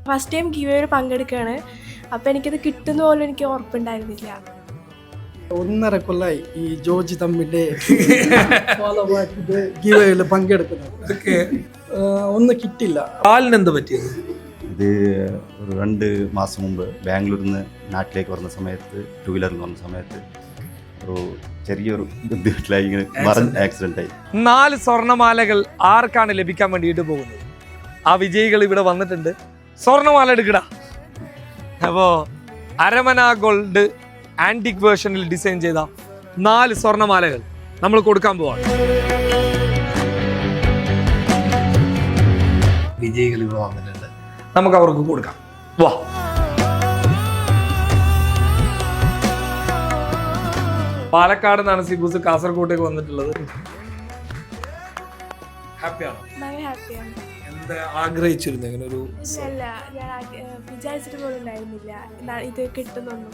First time ഗീവേയിൽ പങ്കെടുക്കുകയാണ്. അപ്പോൾ എനിക്കത് കിട്ടുന്ന പോലും എനിക്ക് ഉറപ്പുണ്ടായിരുന്നില്ല. 1.5 കൊല്ലമായി ഈ ജോർജ് തമ്മിൻ്റെ ഫോളോ ബാക്കിട്ട് ഗീവേയിൽ പങ്കെടുക്കുന്നത്. ഒന്നും കിട്ടില്ല. കാലിനെന്ത് പറ്റിയത്? ഇത് ഒരു 2 മാസം മുമ്പ് ബാംഗ്ലൂരിൽ നിന്ന് നാട്ടിലേക്ക് വരുന്ന സമയത്ത് 2 വീലറിൽ വന്ന സമയത്ത് ഒരു ചെറിയൊരു ബുദ്ധിമുട്ടിലായി ഇങ്ങനെ ആക്സിഡൻ്റ് ആയി. 4 സ്വർണ്ണമാലകൾ ആർക്കാണ് ലഭിക്കാൻ വേണ്ടിയിട്ട് പോകുന്നത്? ആ വിജയികൾ ഇവിടെ വന്നിട്ടുണ്ട്. സ്വർണ്ണമാല എടുക്കടാ. അപ്പോൾ അരമന ഗോൾഡ് ആന്റിക് വേർഷനിൽ ഡിസൈൻ ചെയ്ത 4 സ്വർണ്ണമാലകൾ നമ്മൾ കൊടുക്കാൻ പോവാണ്. വിജയികൾ ഇവിടെ വന്നിട്ടുണ്ട്, നമുക്ക് അവർക്ക് കൊടുക്കാം. വാ. പാലക്കാട് നിന്നാണ് സിബൂസ് കാസർഗോട്ടേക്ക് വന്നിട്ടുള്ളത്. ഹാപ്പിയാണോ? എന്താ ആഗ്രഹിച്ചിരുന്നു ഇങ്ങനെ ഒരു? ഇല്ല, ഞാൻ വിചാരിച്ചിട്ട് പോലും ഉണ്ടായിരുന്നില്ല ഇത് കിട്ടുന്നൊന്നും.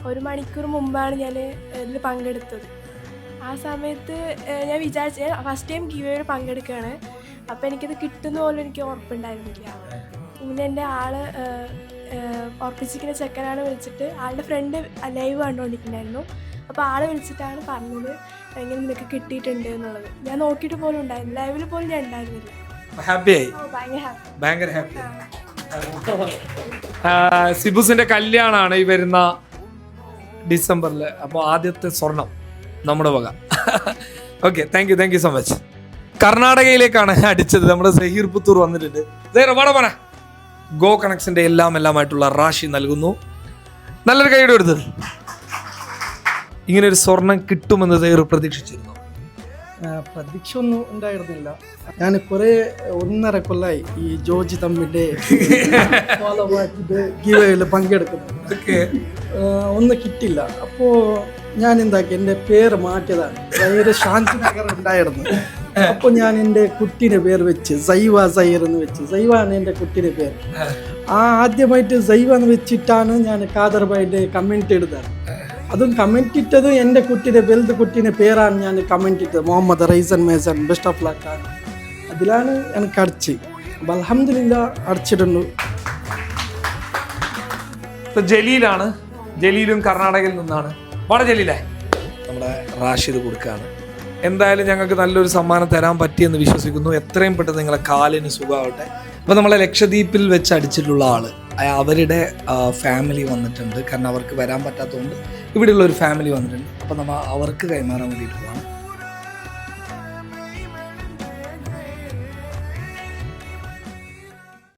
1 മണിക്കൂർ മുമ്പാണ് ഞാൻ ഇതിൽ പങ്കെടുത്തത്. ആ സമയത്ത് ഞാൻ വിചാരിച്ച ഫസ്റ്റ് ടൈം ഗീവേയിൽ പങ്കെടുക്കുകയാണ്. അപ്പോൾ എനിക്കത് കിട്ടുന്ന പോലും എനിക്ക് ഉറപ്പുണ്ടായിരുന്നില്ല. പിന്നെ എൻ്റെ ആള് ഉറപ്പിച്ചിരിക്കുന്ന ചെക്കനാണ് വിളിച്ചിട്ട്, ആളുടെ ഫ്രണ്ട് ലൈവ് കണ്ടുകൊണ്ടിരിക്കുന്നുണ്ടായിരുന്നു. അപ്പോൾ ആളെ വിളിച്ചിട്ടാണ് പറഞ്ഞത് എങ്ങനെ നിനക്ക് കിട്ടിയിട്ടുണ്ട് എന്നുള്ളത്. ഞാൻ നോക്കിയിട്ട് പോലും ഉണ്ടായിരുന്നു, ലൈവിൽ പോലും ഞാൻ ഉണ്ടായിരുന്നില്ല. ഹാപ്പിയായി, ഭയങ്കര ഹാപ്പി. സിബുസിന്റെ കല്യാണമാണ് ഈ വരുന്ന ഡിസംബറിൽ. അപ്പോൾ ആദ്യത്തെ സ്വർണം നമ്മുടെ വക. Okay, thank you so much. കർണാടകയിലേക്കാണ് അടിച്ചത്. നമ്മുടെ സഹീർ പുത്തൂർ വന്നിട്ടുണ്ട്. ഗോ കണക്ഷന്റെ എല്ലാമായിട്ടുള്ള റാഷി നൽകുന്നു. നല്ലൊരു കൈയുടെ എടുത്തത്. ഇങ്ങനെ ഒരു സ്വർണം കിട്ടുമെന്ന് സഹീർ പ്രതീക്ഷിച്ചിരുന്നു? പ്രതീക്ഷ ഒന്നും ഉണ്ടായിരുന്നില്ല. ഞാൻ കുറേ 1.5 കൊല്ലമായി ഈ ജോർജ് തമ്മിൻ്റെ ഫോളോ ബാക്കിട്ട് ഗീവേയിൽ പങ്കെടുക്കുന്നത്. ഒന്നും കിട്ടില്ല. അപ്പോൾ ഞാൻ എന്താക്കി, എൻ്റെ പേര് മാറ്റിയതാണ്. സൈറ് ശാന്തിനഗർ ഉണ്ടായിരുന്നു. അപ്പോൾ ഞാൻ എൻ്റെ കുട്ടീൻ്റെ പേര് വെച്ച് സൈർ എന്ന് വെച്ച്. സൈവാണ് എൻ്റെ കുട്ടീൻ്റെ പേര്. ആദ്യമായിട്ട് സൈവ എന്ന് വെച്ചിട്ടാണ് ഞാൻ കാദർബായിൻ്റെ കമൻറ്റ് ഇടുന്നത്. അതും കമൻറ്റ് ഇട്ടത് എൻ്റെ കുട്ടീൻ്റെ വലുത് കുട്ടീൻ്റെ പേരാണ് ഞാൻ കമൻറ്റ് ഇട്ടത്. മുഹമ്മദ് റൈസൻ മേസൺ ബെസ്റ്റ് ഓഫ് ലക്ക് ആണ്. അതിലാണ് എനിക്ക് അടിച്ച്. അപ്പം അൽഹംദുലില്ലാ അടിച്ചിട്ടുണ്ട്. ജലീലാണ്. ജലീലും കർണാടകയിൽ നിന്നാണ്. വളരെ ജലീലായി നമ്മുടെ റാഷിദ് കൊടുക്കുകയാണ്. എന്തായാലും ഞങ്ങൾക്ക് നല്ലൊരു സമ്മാനം തരാൻ പറ്റിയെന്ന് വിശ്വസിക്കുന്നു. എത്രയും പെട്ടെന്ന് നിങ്ങളെ കാലിന് സുഖമാവട്ടെ. അപ്പോൾ നമ്മളെ ലക്ഷദ്വീപിൽ വെച്ച് അടിച്ചിട്ടുള്ള ആള്, അവരുടെ ഫാമിലി വന്നിട്ടുണ്ട്. കാരണം അവർക്ക് വരാൻ പറ്റാത്തതുകൊണ്ട് ഇവിടെയുള്ള ഒരു ഫാമിലി വന്നിട്ടുണ്ട്. അപ്പോൾ നമ്മൾ അവർക്ക് കൈമാറാൻ വേണ്ടിയിട്ടുള്ളതാണ്.